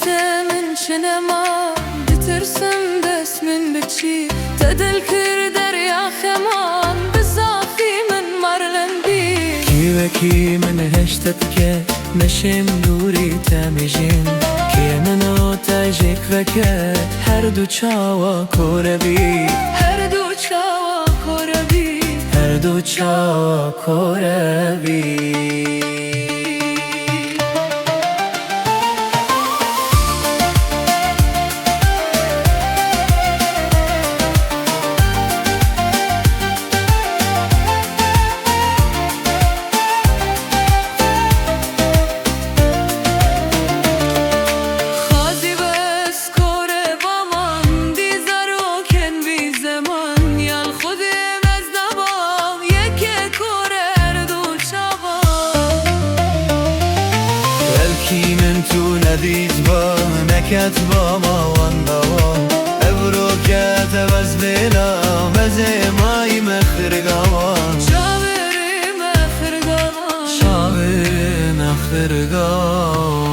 من شنما بترسم بس من بتشي تدلكر دريا خمان بزافي من مرلن بي كي من هشتتك نشم دوری تمیجین که منو تاجیک وکه هر دو چاوا کوربی هر دو چاوا کوربی هر دو چاوا کوربی ندید با نکت با ما وان دوام ابرو کت بز بلا مزه مای مخرگاوان شاوری مخرگاوان شاوری مخرگاوان